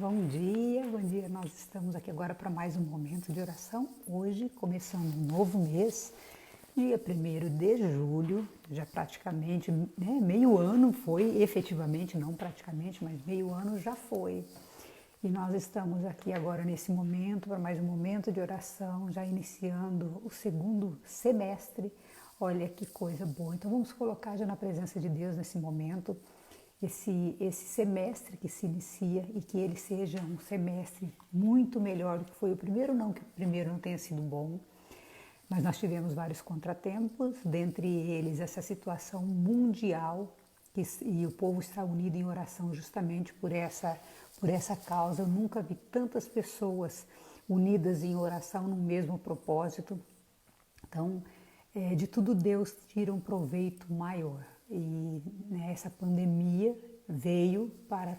Bom dia, bom dia. Nós estamos aqui agora para mais um momento de oração. Hoje, começando um novo mês, dia 1º de julho, já praticamente, meio ano foi, efetivamente, não praticamente, mas meio ano já foi. E nós estamos aqui agora nesse momento, para mais um momento de oração, já iniciando o segundo semestre. Olha que coisa boa. Então vamos colocar já na presença de Deus nesse momento, esse semestre que se inicia e que ele seja um semestre muito melhor do que foi o primeiro, não que o primeiro não tenha sido bom, mas nós tivemos vários contratempos, dentre eles essa situação mundial e o povo está unido em oração justamente por essa causa. Eu nunca vi tantas pessoas unidas em oração no mesmo propósito. Então, de tudo Deus tira um proveito maior. E essa pandemia veio para,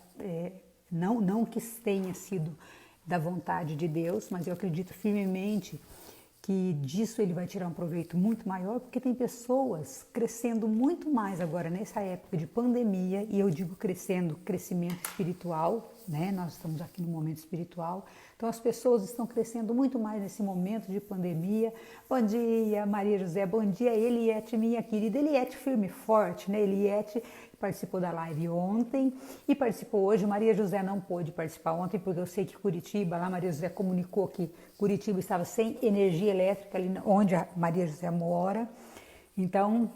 não que tenha sido da vontade de Deus, mas eu acredito firmemente que disso ele vai tirar um proveito muito maior, porque tem pessoas crescendo muito mais agora nessa época de pandemia, e eu digo crescimento espiritual, né? Nós estamos aqui no momento espiritual, então as pessoas estão crescendo muito mais nesse momento de pandemia. Bom dia, Maria José, bom dia, Eliette, minha querida, Eliette firme e forte, né? Eliette participou da live ontem e participou hoje. Maria José não pôde participar ontem, porque eu sei que Curitiba, lá Maria José comunicou que Curitiba estava sem energia elétrica ali onde a Maria José mora. Então,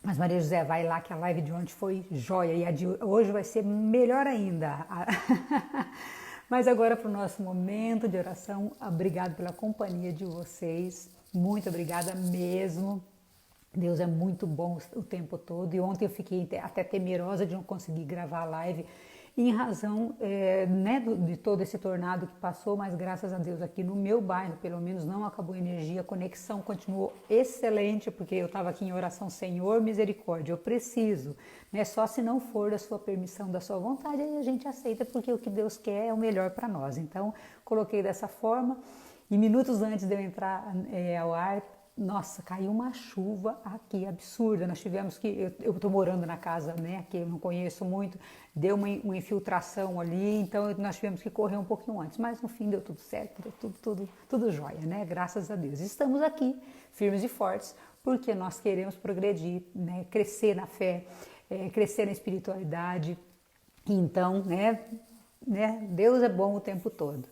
mas Maria José vai lá, que a live de ontem foi joia e a de hoje vai ser melhor ainda. Mas agora para o nosso momento de oração, obrigado pela companhia de vocês, muito obrigada mesmo. Deus é muito bom o tempo todo, e ontem eu fiquei até temerosa de não conseguir gravar a live em razão de todo esse tornado que passou, mas graças a Deus aqui no meu bairro, pelo menos, não acabou a energia, a conexão continuou excelente, porque eu estava aqui em oração, Senhor, misericórdia, eu preciso, né? Só se não for da sua permissão, da sua vontade, aí a gente aceita, porque o que Deus quer é o melhor para nós. Então, coloquei dessa forma, e minutos antes de eu entrar ao ar, nossa, caiu uma chuva aqui absurda. Nós tivemos que, eu estou morando na casa, né, que eu não conheço muito, deu uma infiltração ali, então nós tivemos que correr um pouquinho antes, mas no fim deu tudo certo, deu tudo jóia, né, graças a Deus. Estamos aqui, firmes e fortes, porque nós queremos progredir, né, crescer na fé, crescer na espiritualidade. Então, né, Deus é bom o tempo todo.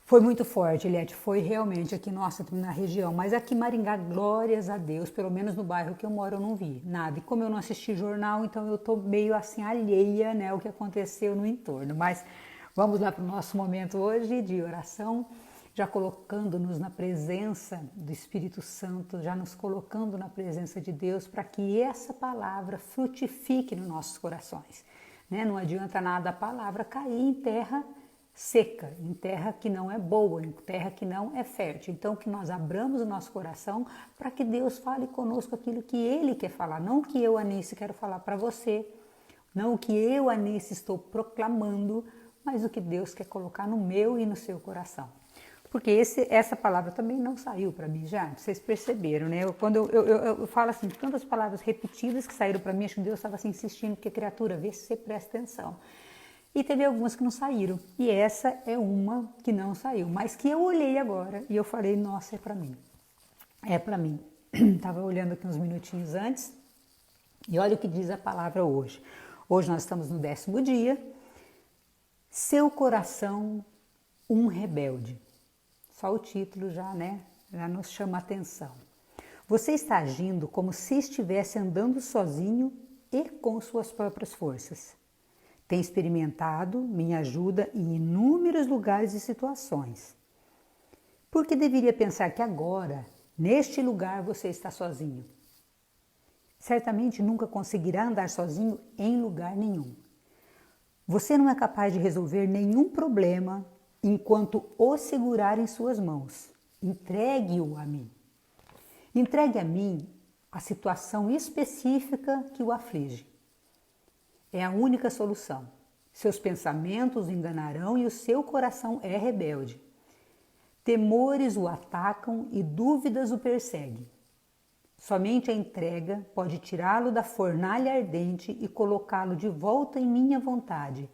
Foi muito forte, Eliette, foi realmente aqui, nossa, na região, mas aqui em Maringá, glórias a Deus, pelo menos no bairro que eu moro eu não vi nada. E como eu não assisti jornal, então eu tô meio assim alheia, né, o que aconteceu no entorno. Mas vamos lá para o nosso momento hoje de oração, já colocando-nos na presença do Espírito Santo, já nos colocando na presença de Deus, para que essa palavra frutifique nos nossos corações, né? Não adianta nada a palavra cair em terra seca, em terra que não é boa, em terra que não é fértil. Então, que nós abramos o nosso coração para que Deus fale conosco aquilo que Ele quer falar, não o que eu, Anice, quero falar para você, não o que eu, Anice, estou proclamando, mas o que Deus quer colocar no meu e no seu coração. Porque essa palavra também não saiu para mim já, vocês perceberam, né? Quando eu falo assim, tantas palavras repetidas que saíram para mim, acho que Deus estava assim, insistindo, porque criatura, vê se você presta atenção. E teve algumas que não saíram, e essa é uma que não saiu, mas que eu olhei agora e eu falei, nossa, é para mim, é para mim. Estava olhando aqui uns minutinhos antes, e olha o que diz a palavra hoje. Hoje nós estamos no 10º dia, seu coração um rebelde. Só o título já, né, já nos chama a atenção. Você está agindo como se estivesse andando sozinho e com suas próprias forças. Tem experimentado minha ajuda em inúmeros lugares e situações. Por que deveria pensar que agora, neste lugar, você está sozinho? Certamente nunca conseguirá andar sozinho em lugar nenhum. Você não é capaz de resolver nenhum problema enquanto o segurar em suas mãos. Entregue-o a mim. Entregue a mim a situação específica que o aflige. É a única solução. Seus pensamentos o enganarão e o seu coração é rebelde. Temores o atacam e dúvidas o perseguem. Somente a entrega pode tirá-lo da fornalha ardente e colocá-lo de volta em minha vontade,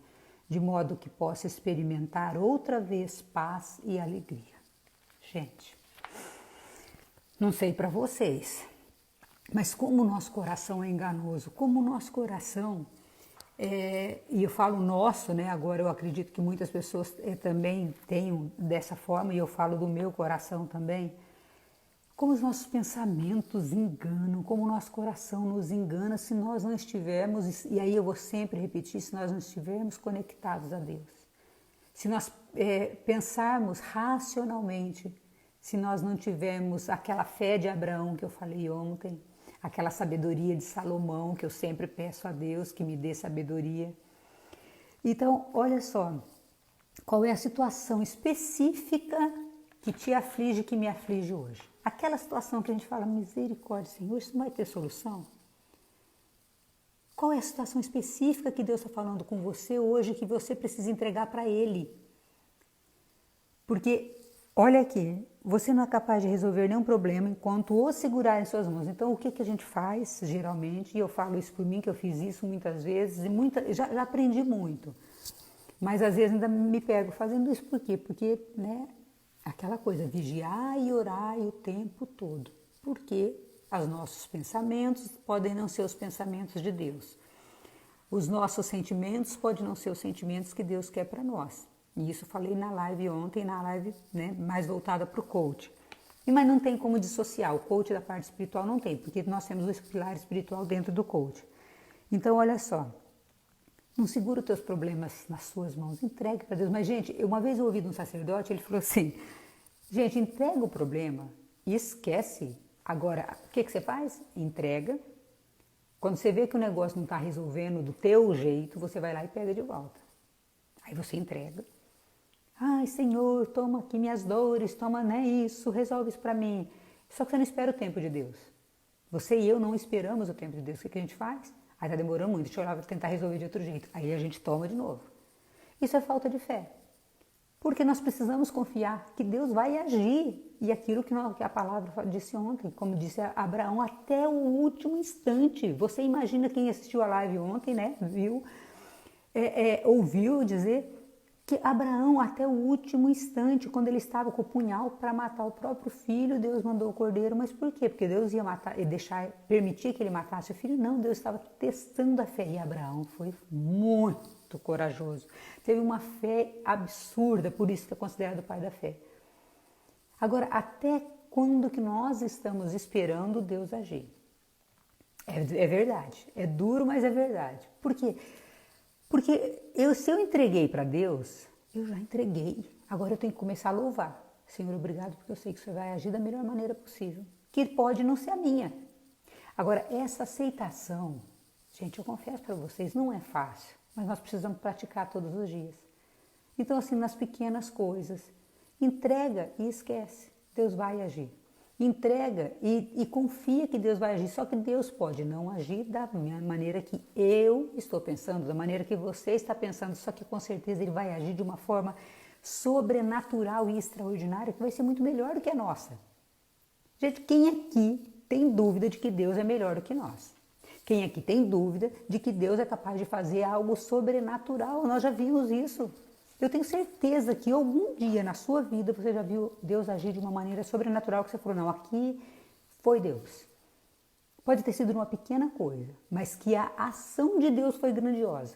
de modo que possa experimentar outra vez paz e alegria. Gente, não sei para vocês, mas como o nosso coração é enganoso, como o nosso coração, e eu falo nosso, né? Agora eu acredito que muitas pessoas também tenham dessa forma, e eu falo do meu coração também, como os nossos pensamentos enganam, como o nosso coração nos engana se nós não estivermos, e aí eu vou sempre repetir, se nós não estivermos conectados a Deus. Se nós pensarmos racionalmente, se nós não tivermos aquela fé de Abraão que eu falei ontem, aquela sabedoria de Salomão que eu sempre peço a Deus que me dê sabedoria. Então, olha só, qual é a situação específica que te aflige, que me aflige hoje? Aquela situação que a gente fala, misericórdia, Senhor, isso não vai ter solução? Qual é a situação específica que Deus está falando com você hoje que você precisa entregar para Ele? Porque, olha aqui, você não é capaz de resolver nenhum problema enquanto o segurar em suas mãos. Então, o que a gente faz, geralmente, e eu falo isso por mim, que eu fiz isso muitas vezes, e já aprendi muito. Mas, às vezes, ainda me pego fazendo isso. Por quê? Porque, né, aquela coisa, vigiar e orar o tempo todo. Porque os nossos pensamentos podem não ser os pensamentos de Deus. Os nossos sentimentos podem não ser os sentimentos que Deus quer para nós. E isso eu falei na live ontem, na live, né, mais voltada para o coach. Mas não tem como dissociar, o coach da parte espiritual não tem, porque nós temos o pilar espiritual dentro do coach. Então, olha só, não segura os teus problemas nas suas mãos, entregue para Deus. Mas, gente, uma vez eu ouvi de um sacerdote, ele falou assim, gente, entrega o problema e esquece. Agora, o que você faz? Entrega. Quando você vê que o negócio não está resolvendo do teu jeito, você vai lá e pega de volta. Aí você entrega. Ai, Senhor, toma aqui minhas dores, toma, né, isso, resolve isso para mim. Só que você não espera o tempo de Deus. Você e eu não esperamos o tempo de Deus. O que a gente faz? Aí tá demorando muito, deixa eu lá tentar resolver de outro jeito. Aí a gente toma de novo. Isso é falta de fé. Porque nós precisamos confiar que Deus vai agir. E aquilo que a palavra disse ontem, como disse Abraão, até o último instante. Você imagina quem assistiu a live ontem, né? Viu, ouviu dizer que Abraão, até o último instante, quando ele estava com o punhal para matar o próprio filho, Deus mandou o cordeiro. Mas por quê? Porque Deus ia matar e permitir que ele matasse o filho? Não, Deus estava testando a fé. E Abraão foi muito corajoso. Teve uma fé absurda, por isso que é considerado o pai da fé. Agora, até quando que nós estamos esperando Deus agir? É verdade. É duro, mas é verdade. Por quê? Porque se eu entreguei para Deus, eu já entreguei. Agora eu tenho que começar a louvar. Senhor, obrigado, porque eu sei que você vai agir da melhor maneira possível. Que pode não ser a minha. Agora, essa aceitação, gente, eu confesso para vocês, não é fácil. Mas nós precisamos praticar todos os dias. Então, assim, nas pequenas coisas, entrega e esquece. Deus vai agir. Entrega e confia que Deus vai agir. Só que Deus pode não agir da maneira que eu estou pensando, da maneira que você está pensando. Só que com certeza Ele vai agir de uma forma sobrenatural e extraordinária que vai ser muito melhor do que a nossa. Gente, quem aqui tem dúvida de que Deus é melhor do que nós? Quem aqui tem dúvida de que Deus é capaz de fazer algo sobrenatural? Nós já vimos isso. Eu tenho certeza que algum dia na sua vida você já viu Deus agir de uma maneira sobrenatural que você falou, não, aqui foi Deus. Pode ter sido uma pequena coisa, mas que a ação de Deus foi grandiosa.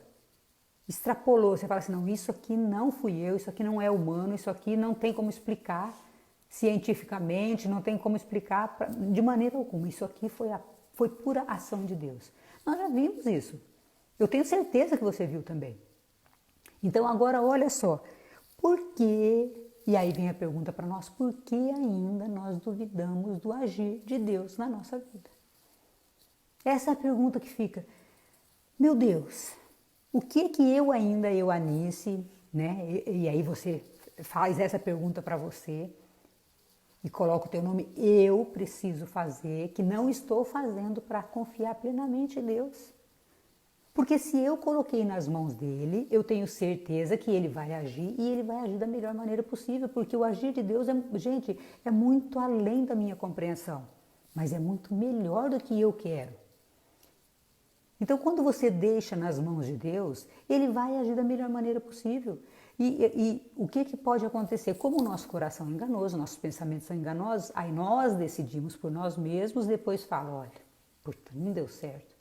Extrapolou, você fala assim, não, isso aqui não fui eu, isso aqui não é humano, isso aqui não tem como explicar cientificamente, não tem como explicar de maneira alguma. Isso aqui foi pura ação de Deus. Nós já vimos isso. Eu tenho certeza que você viu também. Então agora olha só, por que, e aí vem a pergunta para nós, por que ainda nós duvidamos do agir de Deus na nossa vida? Essa é a pergunta que fica, meu Deus, o que eu ainda, Anice, né? E aí você faz essa pergunta para você e coloca o teu nome, eu preciso fazer, que não estou fazendo para confiar plenamente em Deus. Porque se eu coloquei nas mãos dele, eu tenho certeza que ele vai agir e ele vai agir da melhor maneira possível, porque o agir de Deus, gente, é muito além da minha compreensão, mas é muito melhor do que eu quero. Então, quando você deixa nas mãos de Deus, Ele vai agir da melhor maneira possível. E o que pode acontecer? Como o nosso coração é enganoso, nossos pensamentos são enganosos, aí nós decidimos por nós mesmos, depois fala, olha, puta, não deu certo.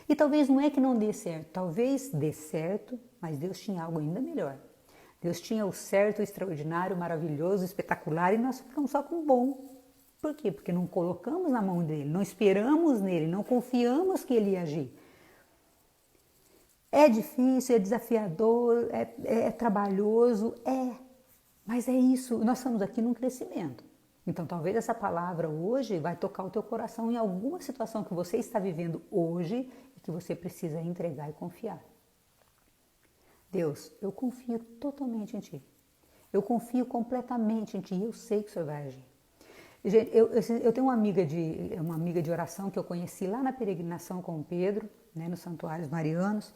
E talvez não é que não dê certo, talvez dê certo, mas Deus tinha algo ainda melhor. Deus tinha o certo, o extraordinário, o maravilhoso, o espetacular, e nós ficamos só com o bom. Por quê? Porque não colocamos na mão dele, não esperamos nele, não confiamos que ele ia agir. É difícil, é desafiador, é trabalhoso, mas é isso, nós estamos aqui num crescimento. Então talvez essa palavra hoje vai tocar o teu coração em alguma situação que você está vivendo hoje e que você precisa entregar e confiar. Deus, eu confio totalmente em Ti. Eu confio completamente em Ti e eu sei que o Senhor vai agir. Gente, eu tenho uma amiga de oração que eu conheci lá na peregrinação com o Pedro, né, nos Santuários Marianos.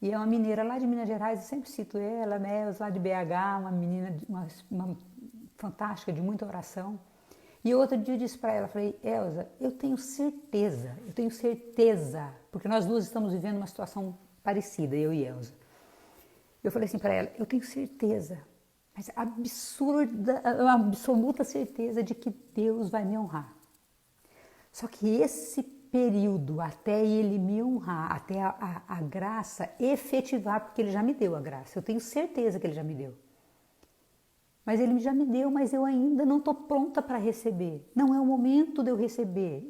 E é uma mineira lá de Minas Gerais, eu sempre cito ela, né, lá de BH, uma menina, uma fantástica, de muita oração. E outro dia eu disse para ela, falei, Elza, eu tenho certeza, porque nós duas estamos vivendo uma situação parecida, eu e Elza. Eu falei assim para ela, eu tenho certeza, mas absoluta certeza de que Deus vai me honrar. Só que esse período até Ele me honrar, até a graça efetivar, porque Ele já me deu a graça, eu tenho certeza que Ele já me deu. Mas Ele já me deu, mas eu ainda não estou pronta para receber. Não é o momento de eu receber.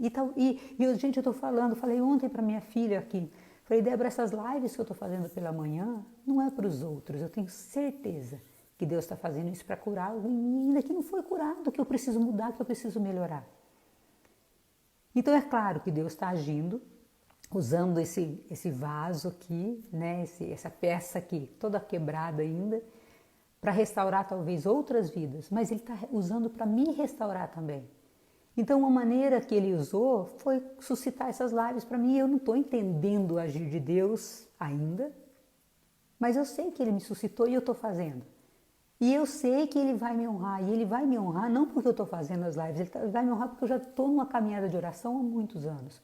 Gente, eu estou falei ontem para minha filha aqui, falei, Débora, essas lives que eu estou fazendo pela manhã, não é para os outros, eu tenho certeza que Deus está fazendo isso para curar alguém ainda que não foi curado, que eu preciso mudar, que eu preciso melhorar. Então é claro que Deus está agindo, usando esse vaso aqui, né, essa peça aqui, toda quebrada ainda, para restaurar talvez outras vidas, mas Ele está usando para me restaurar também. Então uma maneira que Ele usou foi suscitar essas lives para mim. Eu não estou entendendo o agir de Deus ainda, mas eu sei que Ele me suscitou e eu estou fazendo. E eu sei que Ele vai me honrar, e Ele vai me honrar não porque eu estou fazendo as lives, Ele vai me honrar porque eu já estou numa caminhada de oração há muitos anos.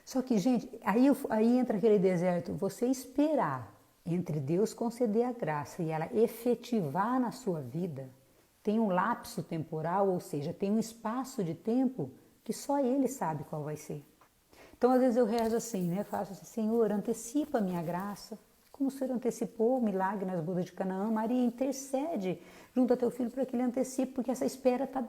Só que, gente, aí entra aquele deserto, você esperar entre Deus conceder a graça e ela efetivar na sua vida, tem um lapso temporal, ou seja, tem um espaço de tempo que só Ele sabe qual vai ser. Então, às vezes eu rezo assim, né? Faço assim, Senhor, antecipa a minha graça, como o Senhor antecipou o milagre nas bodas de Canaã. Maria, intercede junto a teu filho para que ele antecipe, porque essa espera está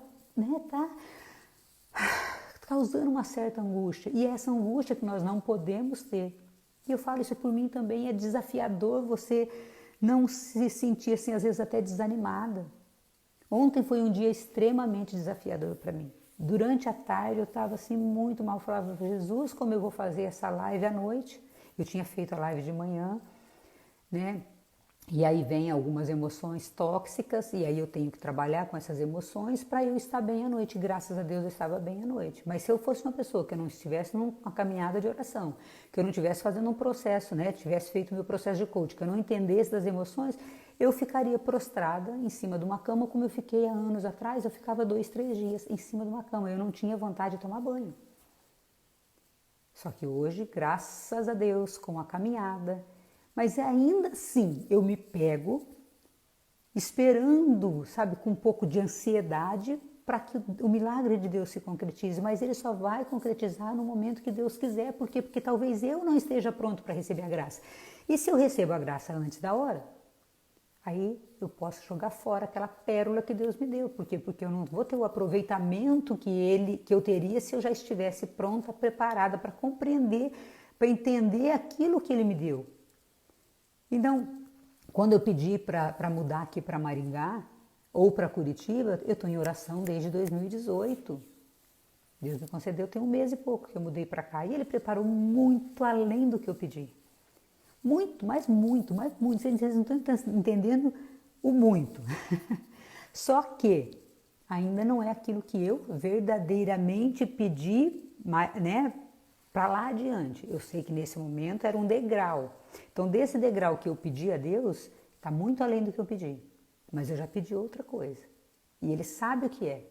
causando uma certa angústia. E é essa angústia que nós não podemos ter. E eu falo isso por mim também, é desafiador você não se sentir assim, às vezes até desanimada. Ontem foi um dia extremamente desafiador para mim. Durante a tarde eu estava assim muito mal, falava, Jesus, como eu vou fazer essa live à noite? Eu tinha feito a live de manhã, né? E aí vem algumas emoções tóxicas e aí eu tenho que trabalhar com essas emoções para eu estar bem à noite. Graças a Deus eu estava bem à noite. Mas se eu fosse uma pessoa que eu não estivesse numa caminhada de oração, que eu não estivesse fazendo um processo, né, tivesse feito o meu processo de coaching, que eu não entendesse das emoções, eu ficaria prostrada em cima de uma cama como eu fiquei há anos atrás. Eu ficava 2, 3 dias em cima de uma cama. Eu não tinha vontade de tomar banho. Só que hoje, graças a Deus, com a caminhada, mas ainda assim eu me pego esperando, sabe, com um pouco de ansiedade para que o milagre de Deus se concretize, mas ele só vai concretizar no momento que Deus quiser, porque talvez eu não esteja pronto para receber a graça. E se eu recebo a graça antes da hora, aí eu posso jogar fora aquela pérola que Deus me deu. Por quê? Porque eu não vou ter o aproveitamento que eu teria se eu já estivesse pronta, preparada para compreender, para entender aquilo que Ele me deu. Então, quando eu pedi para mudar aqui para Maringá ou para Curitiba, eu estou em oração desde 2018. Deus me concedeu, tem 1 mês e pouco que eu mudei para cá. E Ele preparou muito além do que eu pedi. Muito, mas muito, mas muito. Vocês não estão entendendo o muito. Só que ainda não é aquilo que eu verdadeiramente pedi, né, para lá adiante. Eu sei que nesse momento era um degrau. Então, desse degrau que eu pedi a Deus, está muito além do que eu pedi. Mas eu já pedi outra coisa. E Ele sabe o que é.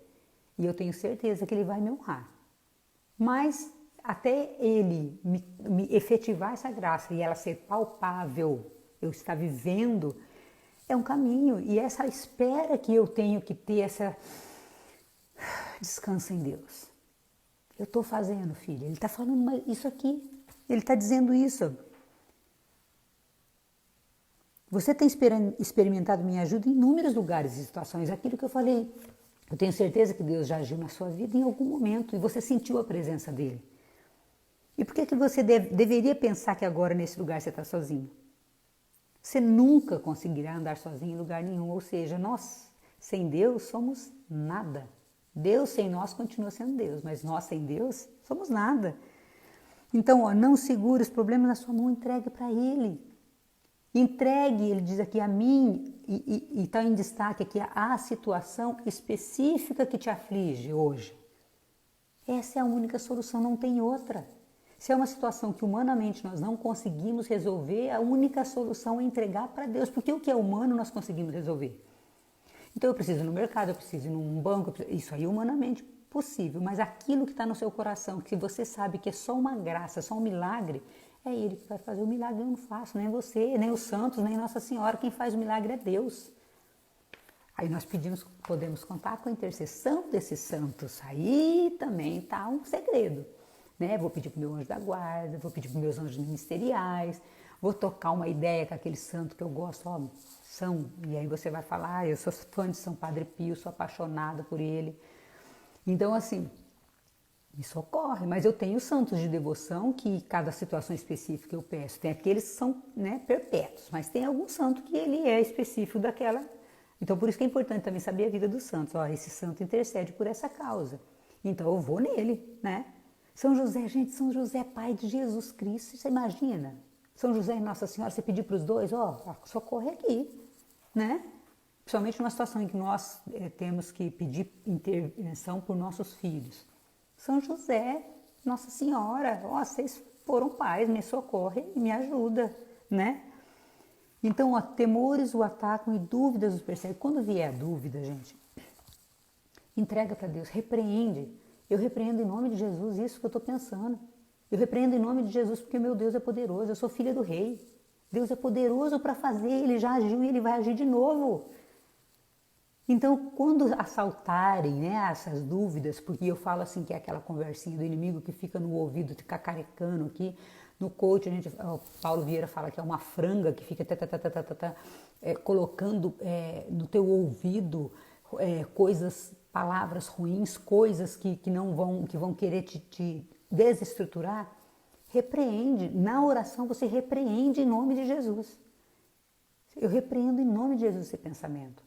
E eu tenho certeza que Ele vai me honrar. Mas até ele me efetivar essa graça e ela ser palpável, eu estar vivendo, é um caminho. E essa espera que eu tenho que ter, essa descansa em Deus. Eu estou fazendo, filho. Ele está falando isso aqui. Ele está dizendo isso. Você tem experimentado minha ajuda em inúmeros lugares e situações. Aquilo que eu falei. Eu tenho certeza que Deus já agiu na sua vida em algum momento e você sentiu a presença dele. E por que você deveria pensar que agora nesse lugar você está sozinho? Você nunca conseguirá andar sozinho em lugar nenhum. Ou seja, nós sem Deus somos nada. Deus sem nós continua sendo Deus, mas nós sem Deus somos nada. Então, não segure os problemas na sua mão, entregue para Ele. Entregue, ele diz aqui, a mim, e está em destaque aqui a situação específica que te aflige hoje. Essa é a única solução, não tem outra. Se é uma situação que humanamente nós não conseguimos resolver, a única solução é entregar para Deus, porque o que é humano nós conseguimos resolver. Então eu preciso ir no mercado, eu preciso ir num banco, isso aí é humanamente possível, mas aquilo que está no seu coração, que você sabe que é só uma graça, só um milagre, é Ele que vai fazer o milagre. Eu não faço, nem você, nem os santos, nem Nossa Senhora. Quem faz o milagre é Deus. Aí nós podemos contar com a intercessão desses santos. Aí também está um segredo, né? Vou pedir para o meu anjo da guarda, vou pedir para os meus anjos ministeriais, vou tocar uma ideia com aquele santo que eu gosto, ó, e aí você vai falar, eu sou fã de São Padre Pio, sou apaixonada por ele. Então, assim, me socorre, mas eu tenho santos de devoção que cada situação específica eu peço. Tem aqueles que são, né, perpétuos, mas tem algum santo que ele é específico daquela. Então por isso que é importante também saber a vida dos santos. Ó, esse santo intercede por essa causa. Então eu vou nele, né? São José, gente, São José é pai de Jesus Cristo, você imagina? São José e Nossa Senhora, você pedir para os dois, ó, socorre aqui, né? Principalmente numa situação em que nós temos que pedir intervenção por nossos filhos. São José, Nossa Senhora, ó, vocês foram pais, me socorre e me ajuda, né? Então, ó, temores o atacam e dúvidas os perseguem. Quando vier a dúvida, gente, entrega para Deus, repreende. Eu repreendo em nome de Jesus isso que eu estou pensando. Eu repreendo em nome de Jesus porque meu Deus é poderoso, eu sou filha do rei. Deus é poderoso para fazer, Ele já agiu e Ele vai agir de novo. Então, quando assaltarem, né, essas dúvidas, porque eu falo assim que é aquela conversinha do inimigo que fica no ouvido, te cacarecando aqui, no coach, o Paulo Vieira fala que é uma franga que fica colocando no teu ouvido coisas, palavras ruins, coisas que vão querer te desestruturar. Repreende, na oração você repreende em nome de Jesus. Eu repreendo em nome de Jesus esse pensamento.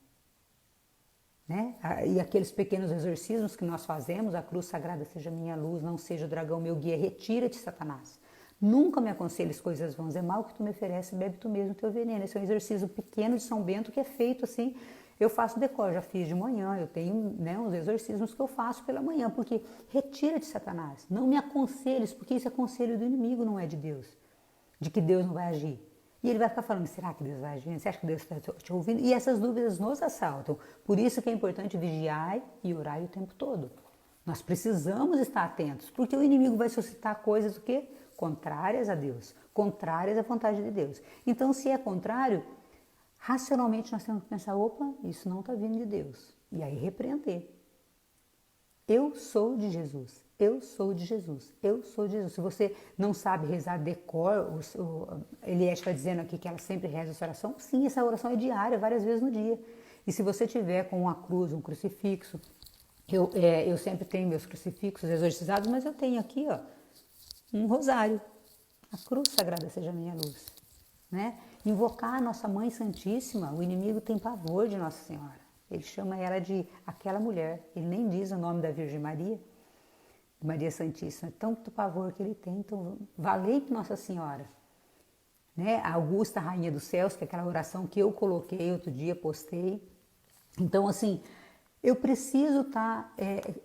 Né? E aqueles pequenos exorcismos que nós fazemos, a cruz sagrada seja minha luz, não seja o dragão meu guia, retira-te, Satanás. Nunca me aconselhes coisas vãs, é mal que tu me ofereces, bebe tu mesmo teu veneno. Esse é um exorcismo pequeno de São Bento que é feito assim, eu faço decor, já fiz de manhã, eu tenho, né, uns exorcismos que eu faço pela manhã, porque retira-te, Satanás, não me aconselhes, porque isso é conselho do inimigo, não é de Deus, de que Deus não vai agir. E ele vai ficar falando, será que Deus vai agir? Você acha que Deus está te ouvindo? E essas dúvidas nos assaltam. Por isso que é importante vigiar e orar o tempo todo. Nós precisamos estar atentos, porque o inimigo vai suscitar coisas o quê? Contrárias a Deus, contrárias à vontade de Deus. Então, se é contrário, racionalmente nós temos que pensar, opa, isso não está vindo de Deus. E aí repreender. Eu sou de Jesus. Eu sou de Jesus, eu sou de Jesus. Se você não sabe rezar decor, Eliette está dizendo aqui que ela sempre reza essa oração. Sim, essa oração é diária, várias vezes no dia. E se você tiver com uma cruz, um crucifixo, eu sempre tenho meus crucifixos exorcizados, mas eu tenho aqui, ó, um rosário. A cruz sagrada seja a minha luz. Né? Invocar a nossa Mãe Santíssima, o inimigo tem pavor de Nossa Senhora. Ele chama ela de aquela mulher, ele nem diz o nome da Virgem Maria. Maria Santíssima, é tanto pavor que ele tem, então valei com Nossa Senhora. Né? A Augusta, Rainha dos Céus, que é aquela oração que eu coloquei outro dia, postei. Então, assim, eu preciso estar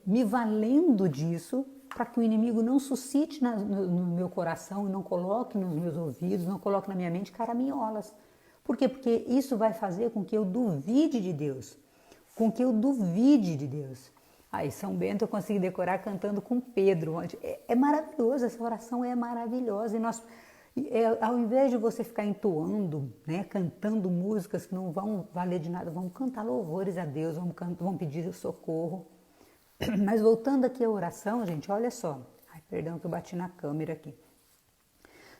me valendo disso para que o inimigo não suscite no meu coração, não coloque nos meus ouvidos, não coloque na minha mente caraminholas. Por quê? Porque isso vai fazer com que eu duvide de Deus, com que eu duvide de Deus. Aí, São Bento eu consegui decorar cantando com Pedro. É maravilhoso, essa oração é maravilhosa. E nós, ao invés de você ficar entoando, né, cantando músicas que não vão valer de nada, vamos cantar louvores a Deus, vamos pedir socorro. Mas voltando aqui à oração, gente, olha só. Ai, perdão que eu bati na câmera aqui.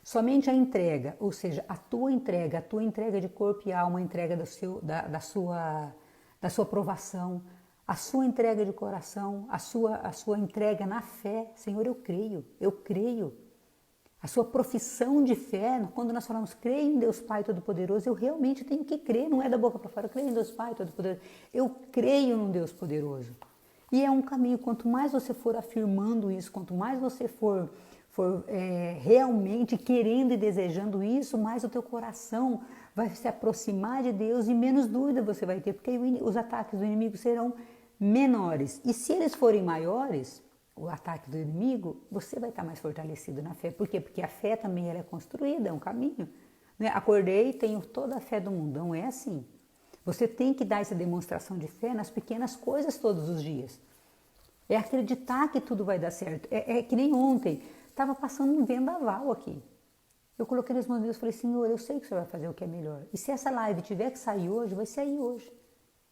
Somente a entrega, ou seja, a tua entrega de corpo e alma, a entrega da sua aprovação, a sua entrega de coração, a sua entrega na fé. Senhor, eu creio. A sua profissão de fé, quando nós falamos creio em Deus Pai Todo-Poderoso, eu realmente tenho que crer, não é da boca para fora, eu creio em Deus Pai Todo-Poderoso, eu creio num Deus poderoso. E é um caminho, quanto mais você for afirmando isso, quanto mais você for realmente querendo e desejando isso, mais o teu coração vai se aproximar de Deus e menos dúvida você vai ter, porque os ataques do inimigo serão menores. E se eles forem maiores, o ataque do inimigo, você vai estar mais fortalecido na fé. Por quê? Porque a fé também ela é construída, é um caminho. Né? Acordei e tenho toda a fé do mundo. Não é assim. Você tem que dar essa demonstração de fé nas pequenas coisas todos os dias. É acreditar que tudo vai dar certo. É que nem ontem. Estava passando um vendaval aqui. Eu coloquei nas mãos de Deus e falei, Senhor, eu sei que o Senhor vai fazer o que é melhor. E se essa live tiver que sair hoje, vai sair hoje.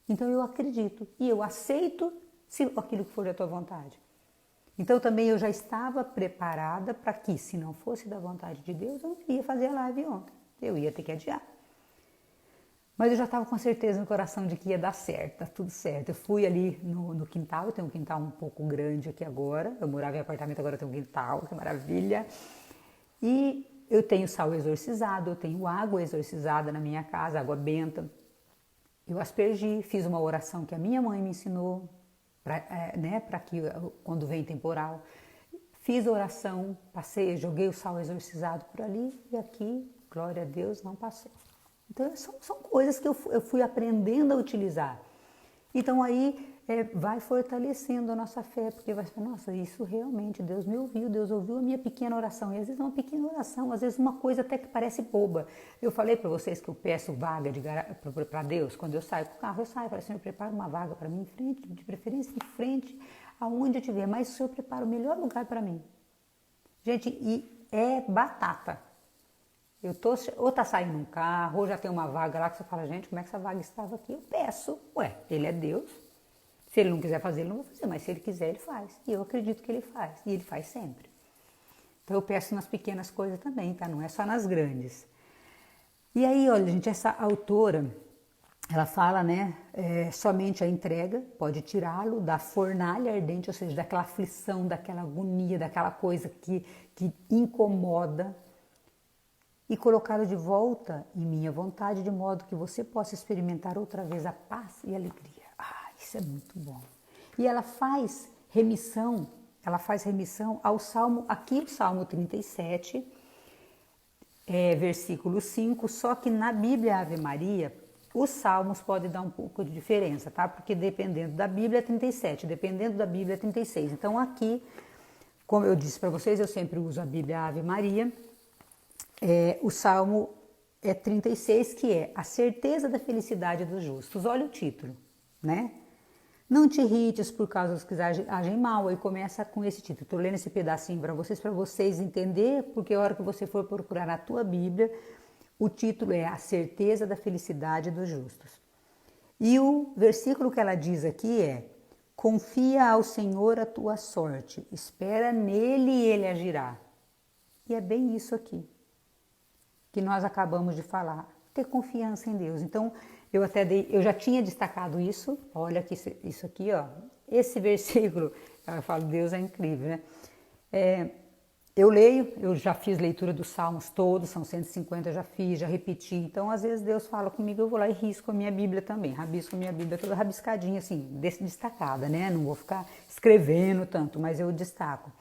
Então eu acredito e eu aceito aquilo que for da tua vontade. Então também eu já estava preparada para que, se não fosse da vontade de Deus, eu não ia fazer a live ontem. Eu ia ter que adiar. Mas eu já estava com certeza no coração de que ia dar certo, tá tudo certo. Eu fui ali no quintal, eu tenho um quintal um pouco grande aqui agora. Eu morava em apartamento, agora eu tenho um quintal, que maravilha. E eu tenho sal exorcizado, eu tenho água exorcizada na minha casa, água benta. Eu aspergi, fiz uma oração que a minha mãe me ensinou, para que quando vem temporal. Fiz a oração, passei, joguei o sal exorcizado por ali e aqui, glória a Deus, não passou. Então, são coisas que eu fui aprendendo a utilizar. Então, aí vai fortalecendo a nossa fé, porque vai falar, nossa, isso realmente, Deus me ouviu, Deus ouviu a minha pequena oração. E às vezes é uma pequena oração, às vezes uma coisa até que parece boba. Eu falei para vocês que eu peço vaga para Deus, quando eu saio com o carro, eu saio, falo, Senhor, prepara uma vaga para mim em frente, de preferência em frente, aonde eu estiver, mas o Senhor prepara o melhor lugar para mim. Gente, e é batata. Ou tá saindo um carro, ou já tem uma vaga lá que você fala, gente, como é que essa vaga estava aqui? Eu peço, ele é Deus. Se ele não quiser fazer, ele não vai fazer, mas se ele quiser, ele faz. E eu acredito que ele faz, e ele faz sempre. Então eu peço nas pequenas coisas também, tá? Não é só nas grandes. E aí, olha, gente, essa autora, ela fala, né, somente a entrega pode tirá-lo da fornalha ardente, ou seja, daquela aflição, daquela agonia, daquela coisa que incomoda, e colocá-lo de volta em minha vontade, de modo que você possa experimentar outra vez a paz e a alegria. Isso é muito bom. E ela faz remissão ao Salmo, aqui o Salmo 37, versículo 5, só que na Bíblia Ave Maria, os salmos podem dar um pouco de diferença, tá? Porque dependendo da Bíblia é 37, dependendo da Bíblia é 36. Então aqui, como eu disse para vocês, eu sempre uso a Bíblia Ave Maria. O Salmo 36, que é a certeza da felicidade dos justos. Olha o título, né? Não te irrites por causa dos que agem mal. Aí começa com esse título. Estou lendo esse pedacinho para vocês entenderem, porque a hora que você for procurar na tua Bíblia, o título é a certeza da felicidade dos justos. E o versículo que ela diz aqui é: confia ao Senhor a tua sorte, espera nele e ele agirá. E é bem isso aqui que nós acabamos de falar, ter confiança em Deus. Então, eu já tinha destacado isso, olha que isso aqui, ó, esse versículo, eu falo, Deus é incrível, né? Eu leio, eu já fiz leitura dos salmos todos, são 150, eu já fiz, já repeti, então às vezes Deus fala comigo, eu vou lá e risco a minha Bíblia também, rabisco a minha Bíblia toda rabiscadinha assim, destacada, né? Não vou ficar escrevendo tanto, mas eu destaco.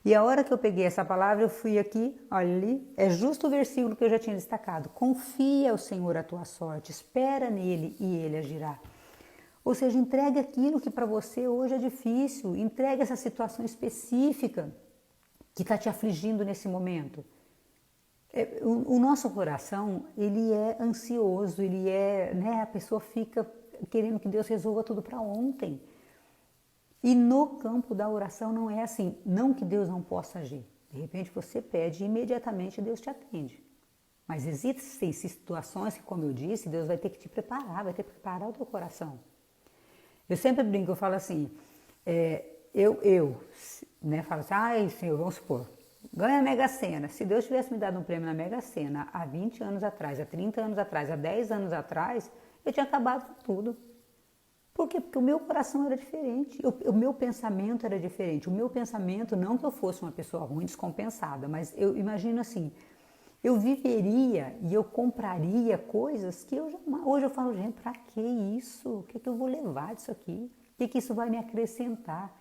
E a hora que eu peguei essa palavra, eu fui aqui, olha ali, é justo o versículo que eu já tinha destacado. Confia ao Senhor a tua sorte, espera nele e ele agirá. Ou seja, entregue aquilo que para você hoje é difícil, entregue essa situação específica que está te afligindo nesse momento. O nosso coração, ele é ansioso, né, a pessoa fica querendo que Deus resolva tudo para ontem. E no campo da oração não é assim, não que Deus não possa agir. De repente você pede e imediatamente Deus te atende. Mas existem situações que, como eu disse, Deus vai ter que te preparar, vai ter que preparar o teu coração. Eu sempre brinco, eu falo assim, né, falo assim, ai Senhor, vamos supor, ganha a Mega Sena. Se Deus tivesse me dado um prêmio na Mega Sena há 20 anos atrás, há 30 anos atrás, há 10 anos atrás, eu tinha acabado com tudo. Por quê? Porque o meu coração era diferente, o meu pensamento era diferente. O meu pensamento, não que eu fosse uma pessoa ruim, descompensada, mas eu imagino assim, eu viveria e eu compraria coisas que eu jamais... Hoje eu falo, gente, pra que isso? O que eu vou levar disso aqui? O que isso vai me acrescentar?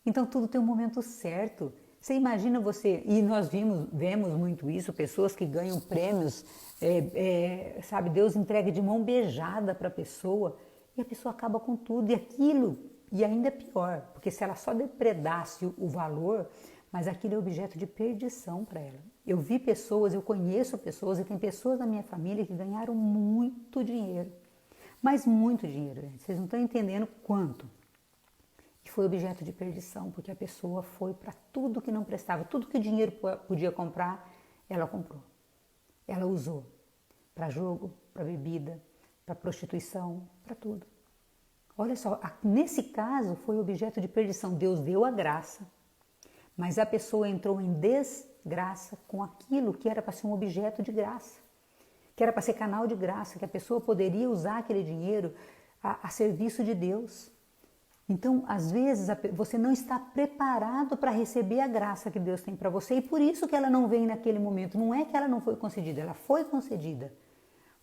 Então tudo tem um momento certo. Você imagina você, e nós vemos muito isso, pessoas que ganham prêmios, sabe, Deus entrega de mão beijada para a pessoa, e a pessoa acaba com tudo, e aquilo, e ainda é pior, porque se ela só depredasse o valor, mas aquilo é objeto de perdição para ela. Eu vi pessoas, eu conheço pessoas, e tem pessoas da minha família que ganharam muito dinheiro, mas muito dinheiro, gente. Vocês não estão entendendo quanto. E foi objeto de perdição, porque a pessoa foi para tudo que não prestava, tudo que o dinheiro podia comprar, ela comprou. Ela usou para jogo, para bebida, para prostituição, para tudo. Olha só, nesse caso foi objeto de perdição. Deus deu a graça, mas a pessoa entrou em desgraça com aquilo que era para ser um objeto de graça, que era para ser canal de graça, que a pessoa poderia usar aquele dinheiro a serviço de Deus. Então, às vezes, você não está preparado para receber a graça que Deus tem para você e por isso que ela não vem naquele momento. Não é que ela não foi concedida, ela foi concedida.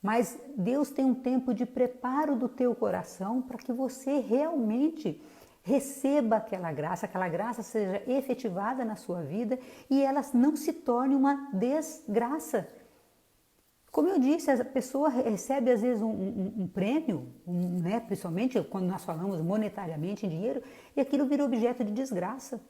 Mas Deus tem um tempo de preparo do teu coração para que você realmente receba aquela graça seja efetivada na sua vida e ela não se torne uma desgraça. Como eu disse, a pessoa recebe às vezes um prêmio, né, principalmente quando nós falamos monetariamente em dinheiro, e aquilo vira objeto de desgraça.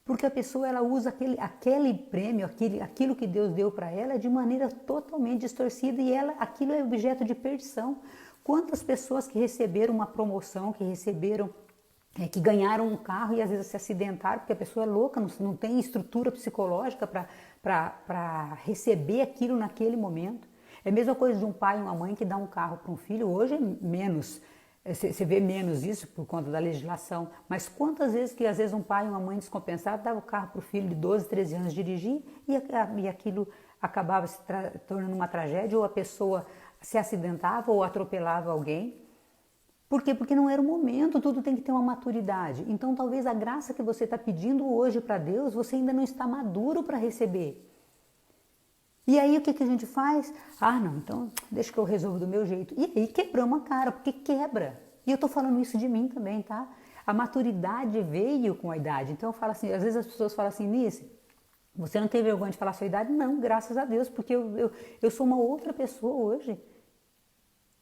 Porque a pessoa ela usa aquele prêmio, aquilo que Deus deu para ela de maneira totalmente distorcida e aquilo é objeto de perdição. Quantas pessoas que receberam uma promoção, que ganharam um carro e às vezes se acidentaram porque a pessoa é louca, não tem estrutura psicológica para receber aquilo naquele momento. É a mesma coisa de um pai e uma mãe que dá um carro para um filho. Hoje é menos, você vê menos isso por conta da legislação, mas quantas vezes que às vezes um pai e uma mãe descompensados dava o carro para o filho de 12, 13 anos dirigir e aquilo acabava se tornando uma tragédia ou a pessoa se acidentava ou atropelava alguém. Por quê? Porque não era o momento, tudo tem que ter uma maturidade. Então talvez a graça que você está pedindo hoje para Deus, você ainda não está maduro para receber. E aí o que a gente faz? Ah, não, então deixa que eu resolvo do meu jeito. E aí quebramos a cara, porque quebra. E eu estou falando isso de mim também, tá? A maturidade veio com a idade. Então eu falo assim, às vezes as pessoas falam assim, Nice, você não tem vergonha de falar a sua idade? Não, graças a Deus, porque eu sou uma outra pessoa hoje.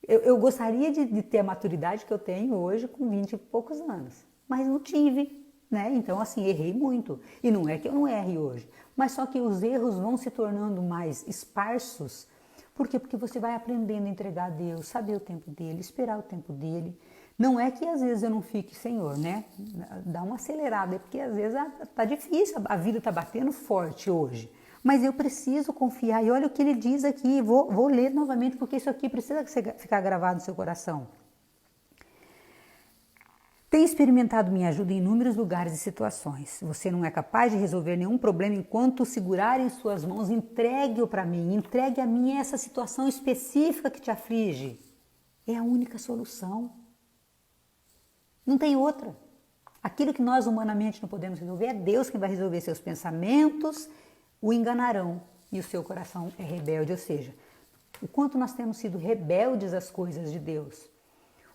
Eu gostaria de ter a maturidade que eu tenho hoje com 20 e poucos anos, mas não tive, né? Então, assim, errei muito. E não é que eu não erre hoje, mas só que os erros vão se tornando mais esparsos. Por quê? Porque você vai aprendendo a entregar a Deus, saber o tempo dele, esperar o tempo dele. Não é que às vezes eu não fique, Senhor, né? Dá uma acelerada, porque às vezes tá difícil, a vida tá batendo forte hoje. Mas eu preciso confiar. E olha o que ele diz aqui, vou ler novamente, porque isso aqui precisa ficar gravado no seu coração. Tem experimentado minha ajuda em inúmeros lugares e situações. Você não é capaz de resolver nenhum problema enquanto segurar em suas mãos. Entregue-o para mim, entregue a mim essa situação específica que te aflige. É a única solução. Não tem outra. Aquilo que nós humanamente não podemos resolver, é Deus quem vai resolver. Seus pensamentos o enganarão e o seu coração é rebelde, ou seja, o quanto nós temos sido rebeldes às coisas de Deus,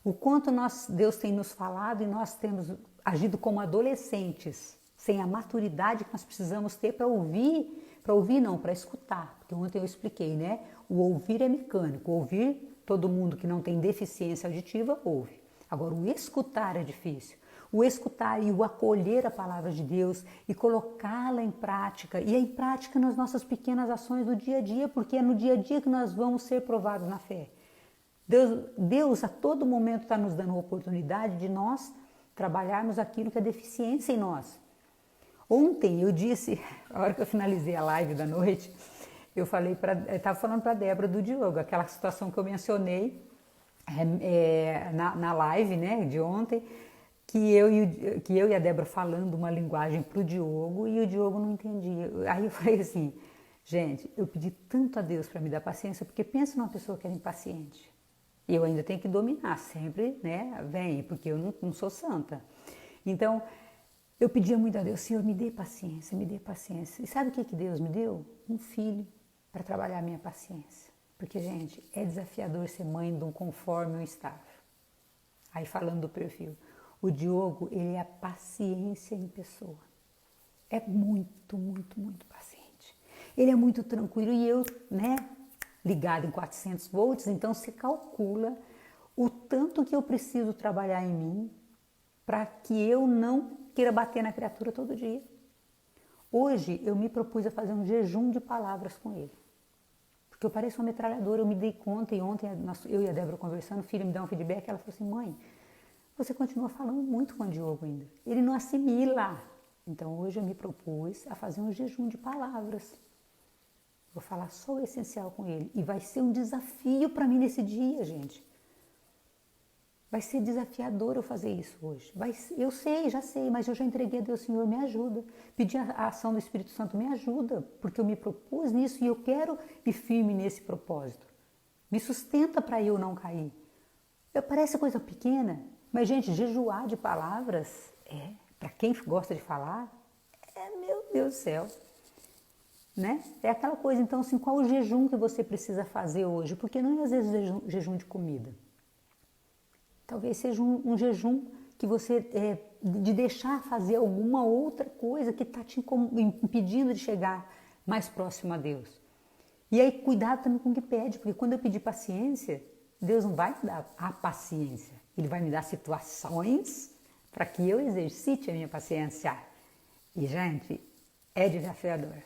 o quanto Deus tem nos falado e nós temos agido como adolescentes, sem a maturidade que nós precisamos ter para escutar, porque ontem eu expliquei, né? O ouvir é mecânico, ouvir, todo mundo que não tem deficiência auditiva ouve, agora o escutar é difícil. O escutar e o acolher a palavra de Deus e colocá-la em prática, e em prática nas nossas pequenas ações do dia a dia, porque é no dia a dia que nós vamos ser provados na fé. Deus a todo momento está nos dando a oportunidade de nós trabalharmos aquilo que é deficiência em nós. Ontem eu disse, a hora que eu finalizei a live da noite, eu estava falando para a Débora do Diogo, aquela situação que eu mencionei na live, né, de ontem, que eu e a Débora falando uma linguagem para o Diogo e o Diogo não entendia. Aí eu falei assim, gente, eu pedi tanto a Deus para me dar paciência, porque pensa numa pessoa que era impaciente. E eu ainda tenho que dominar sempre, né? Vem, porque eu não sou santa. Então, eu pedia muito a Deus, Senhor, me dê paciência, me dê paciência. E sabe o que Deus me deu? Um filho para trabalhar a minha paciência. Porque, gente, é desafiador ser mãe de um conforme um estável. Aí, falando do perfil, o Diogo, ele é a paciência em pessoa. É muito, muito, muito paciente. Ele é muito tranquilo e eu, né, ligado em 400 volts, então se calcula o tanto que eu preciso trabalhar em mim para que eu não queira bater na criatura todo dia. Hoje eu me propus a fazer um jejum de palavras com ele. Porque eu pareço uma metralhadora, eu me dei conta e ontem eu e a Débora conversando, o filho me deu um feedback, ela falou assim, mãe, você continua falando muito com o Diogo ainda. Ele não assimila. Então hoje eu me propus a fazer um jejum de palavras. Vou falar só o essencial com ele. E vai ser um desafio para mim nesse dia, gente. Vai ser desafiador eu fazer isso hoje. Eu sei, já sei, mas eu já entreguei a Deus, Senhor, me ajuda. Pedi a ação do Espírito Santo, me ajuda, porque eu me propus nisso e eu quero ir firme nesse propósito. Me sustenta para eu não cair. Parece coisa pequena, mas, gente, jejuar de palavras, para quem gosta de falar, meu Deus do céu. Né? É aquela coisa, então, assim, qual o jejum que você precisa fazer hoje? Porque não é, às vezes, jejum de comida. Talvez seja um jejum que você, de deixar fazer alguma outra coisa que está te impedindo de chegar mais próximo a Deus. E aí, cuidado também com o que pede, porque quando eu pedir paciência, Deus não vai me dar a paciência. Ele vai me dar situações para que eu exercite a minha paciência. E, gente, é desafiador.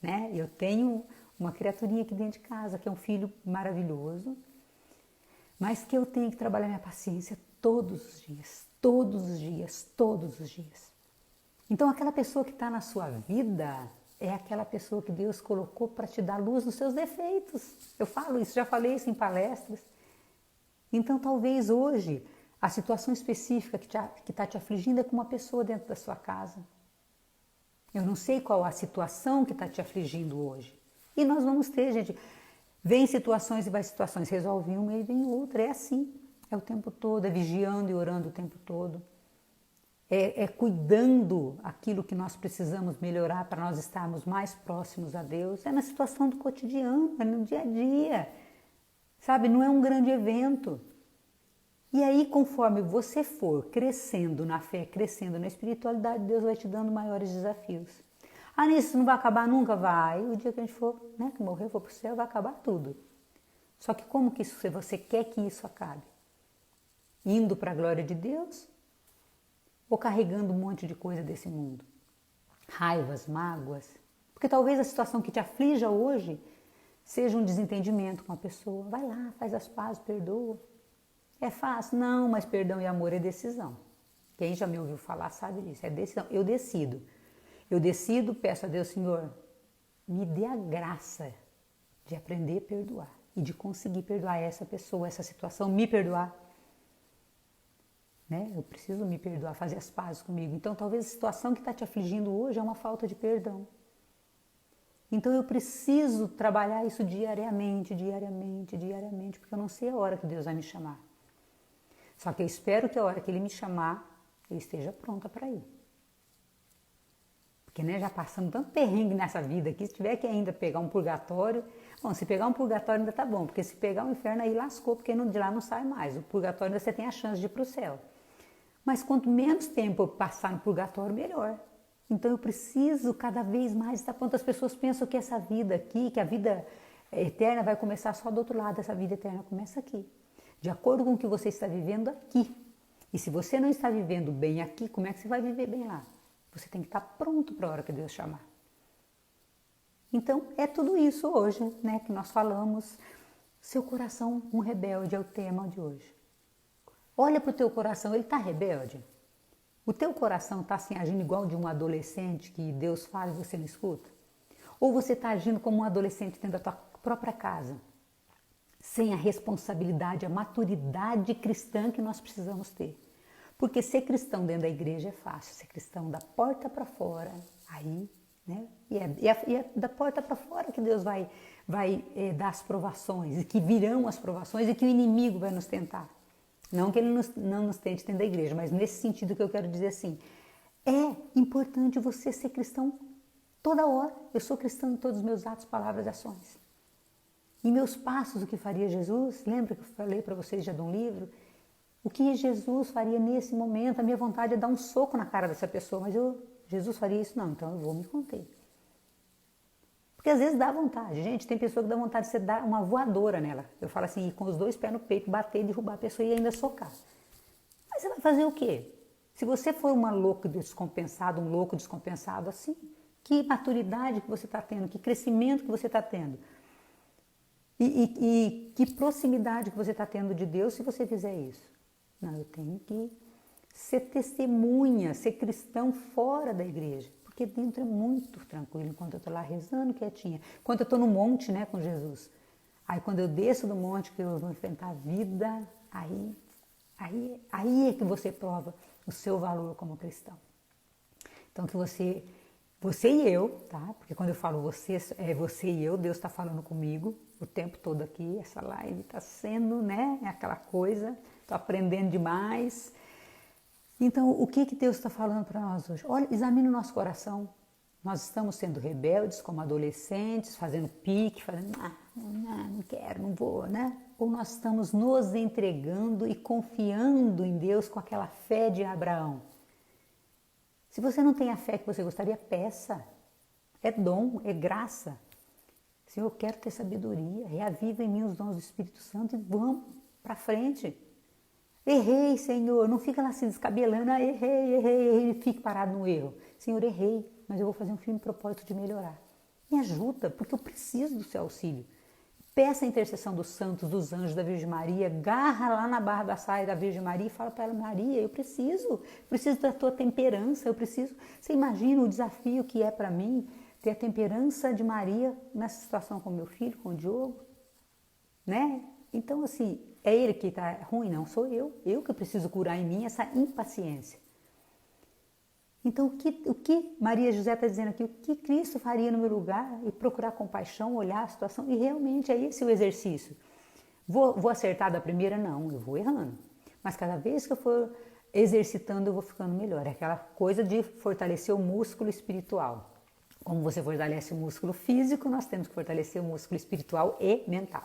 Né? Eu tenho uma criaturinha aqui dentro de casa, que é um filho maravilhoso, mas que eu tenho que trabalhar minha paciência todos os dias, todos os dias, todos os dias. Então, aquela pessoa que está na sua vida é aquela pessoa que Deus colocou para te dar luz nos seus defeitos. Eu falo isso, já falei isso em palestras. Então, talvez hoje, a situação específica que está te afligindo é com uma pessoa dentro da sua casa. Eu não sei qual a situação que está te afligindo hoje. E nós vamos ter, gente, vem situações e vai situações, resolve uma e vem outra, é assim, é o tempo todo, é vigiando e orando o tempo todo. É cuidando aquilo que nós precisamos melhorar para nós estarmos mais próximos a Deus. É na situação do cotidiano, é no dia a dia, sabe? Não é um grande evento. E aí, conforme você for crescendo na fé, crescendo na espiritualidade, Deus vai te dando maiores desafios. Ah, nisso não vai acabar nunca? Vai. O dia que a gente for, né, que morrer, for para o céu, vai acabar tudo. Só que como que você quer que isso acabe? Indo para a glória de Deus? Ou carregando um monte de coisa desse mundo? Raivas, mágoas? Porque talvez a situação que te aflija hoje seja um desentendimento com a pessoa. Vai lá, faz as pazes, perdoa. É fácil? Não, mas perdão e amor é decisão. Quem já me ouviu falar sabe disso, é decisão. Eu decido. Eu decido, peço a Deus, Senhor, me dê a graça de aprender a perdoar e de conseguir perdoar essa pessoa, essa situação, me perdoar. Né? Eu preciso me perdoar, fazer as pazes comigo. Então, talvez a situação que está te afligindo hoje é uma falta de perdão. Então, eu preciso trabalhar isso diariamente, porque eu não sei a hora que Deus vai me chamar. Só que eu espero que a hora que Ele me chamar, eu esteja pronta para ir. Porque, né, já passando tanto perrengue nessa vida aqui, se tiver que ainda pegar um purgatório... Bom, se pegar um purgatório ainda tá bom, porque se pegar um inferno aí lascou, porque de lá não sai mais. O purgatório ainda você tem a chance de ir para o céu. Mas quanto menos tempo eu passar no purgatório, melhor. Então eu preciso cada vez mais estar pronto. As pessoas pensam que essa vida aqui, que a vida eterna vai começar só do outro lado. Essa vida eterna começa aqui. De acordo com o que você está vivendo aqui. E se você não está vivendo bem aqui, como é que você vai viver bem lá? Você tem que estar pronto para a hora que Deus chamar. Então, é tudo isso hoje, né, que nós falamos. Seu coração, um rebelde, é o tema de hoje. Olha para o teu coração, ele está rebelde? O teu coração está assim, agindo igual de um adolescente que Deus fala e você não escuta? Ou você está agindo como um adolescente dentro da tua própria casa, sem a responsabilidade, a maturidade cristã que nós precisamos ter? Porque ser cristão dentro da igreja é fácil, ser cristão da porta para fora, aí, né? E é da porta para fora que Deus vai dar as provações, e que virão as provações e que o inimigo vai nos tentar. Não que ele não nos tente dentro da igreja, mas nesse sentido que eu quero dizer assim, é importante você ser cristão toda hora. Eu sou cristão em todos os meus atos, palavras e ações. E meus passos, o que faria Jesus? Lembra que eu falei para vocês já de um livro? O que Jesus faria nesse momento? A minha vontade é dar um soco na cara dessa pessoa, mas Jesus faria isso? Não, então eu vou me conter. Porque às vezes dá vontade. Gente, tem pessoa que dá vontade de você dar uma voadora nela. Eu falo assim, ir com os dois pés no peito, bater, derrubar a pessoa e ainda socar. Mas você vai fazer o quê? Se você for uma louca descompensada, um louco descompensado assim, que maturidade que você está tendo, que crescimento que você está tendo. E que proximidade que você está tendo de Deus se você fizer isso? Não, eu tenho que ser testemunha, ser cristão fora da igreja. Porque dentro é muito tranquilo, enquanto eu estou lá rezando quietinha. Enquanto eu estou no monte, né, com Jesus. Aí quando eu desço do monte, que eu vou enfrentar a vida, aí é que você prova o seu valor como cristão. Então que você e eu, tá? Porque quando eu falo você e eu, Deus está falando comigo o tempo todo aqui. Essa live está sendo, né, aquela coisa, estou aprendendo demais. Então, o que Deus está falando para nós hoje? Olha, examine o nosso coração. Nós estamos sendo rebeldes como adolescentes, fazendo pique, não quero, não vou, né? Ou nós estamos nos entregando e confiando em Deus com aquela fé de Abraão? Se você não tem a fé que você gostaria, peça. É dom, é graça. Senhor, eu quero ter sabedoria, reaviva em mim os dons do Espírito Santo e vamos para frente. Errei, Senhor, não fica lá se descabelando, errei, e fique parado no erro. Senhor, errei, mas eu vou fazer um firme propósito de melhorar. Me ajuda, porque eu preciso do seu auxílio. Peça a intercessão dos santos, dos anjos, da Virgem Maria, agarra lá na barra da saia da Virgem Maria e fala para ela, Maria, eu preciso da tua temperança, eu preciso. Você imagina o desafio que é para mim ter a temperança de Maria nessa situação com meu filho, com o Diogo, né? Então, assim, é ele que está ruim? Não, sou eu que preciso curar em mim essa impaciência. Então, o que Maria José está dizendo aqui? O que Cristo faria no meu lugar? E procurar compaixão, olhar a situação. E realmente é esse o exercício. Vou acertar da primeira? Não, eu vou errando. Mas cada vez que eu for exercitando, eu vou ficando melhor. É aquela coisa de fortalecer o músculo espiritual. Como você fortalece o músculo físico, nós temos que fortalecer o músculo espiritual e mental.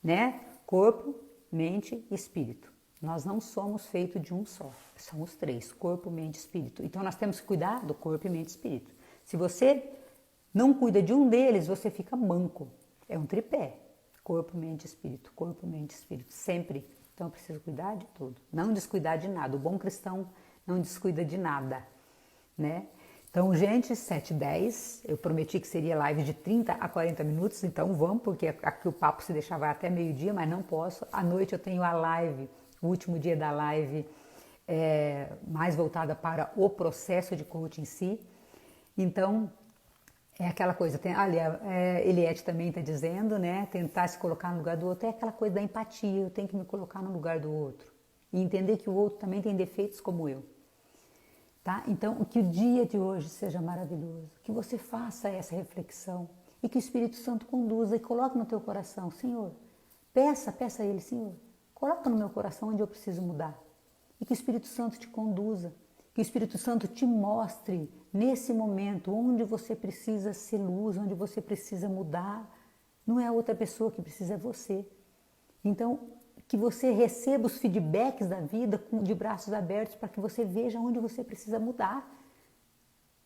Né? Corpo, mente e espírito. Nós não somos feitos de um só, somos três, corpo, mente e espírito. Então nós temos que cuidar do corpo, mente e espírito. Se você não cuida de um deles, você fica manco. É um tripé, corpo, mente e espírito, corpo, mente e espírito, sempre. Então eu preciso cuidar de tudo, não descuidar de nada. O bom cristão não descuida de nada, né? Então, gente, 7h10, eu prometi que seria live de 30 a 40 minutos, então vamos, porque aqui o papo se deixar vai até meio-dia, mas não posso. À noite eu tenho a live, o último dia da live, mais voltada para o processo de coaching em si. Então, é aquela coisa, Eliette também está dizendo, né, tentar se colocar no lugar do outro, é aquela coisa da empatia, eu tenho que me colocar no lugar do outro. E entender que o outro também tem defeitos como eu. Tá? Então, que o dia de hoje seja maravilhoso, que você faça essa reflexão e que o Espírito Santo conduza e coloque no teu coração, Senhor, peça a Ele, Senhor, coloca no meu coração onde eu preciso mudar e que o Espírito Santo te conduza, que o Espírito Santo te mostre nesse momento onde você precisa ser luz, onde você precisa mudar, não é a outra pessoa que precisa, é você. Então, que você receba os feedbacks da vida de braços abertos para que você veja onde você precisa mudar.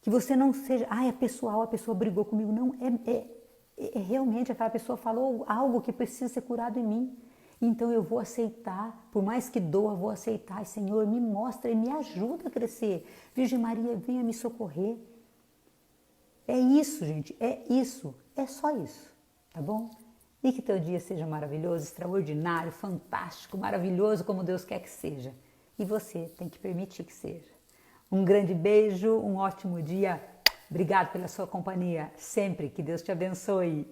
Que você não seja, é pessoal, a pessoa brigou comigo. Não, é realmente aquela pessoa falou algo que precisa ser curado em mim. Então eu vou aceitar, por mais que doa, vou aceitar. Senhor, me mostra e me ajuda a crescer. Virgem Maria, venha me socorrer. É isso, gente, é só isso, tá bom? E que teu dia seja maravilhoso, extraordinário, fantástico, maravilhoso como Deus quer que seja. E você tem que permitir que seja. Um grande beijo, um ótimo dia. Obrigado pela sua companhia. Sempre que Deus te abençoe.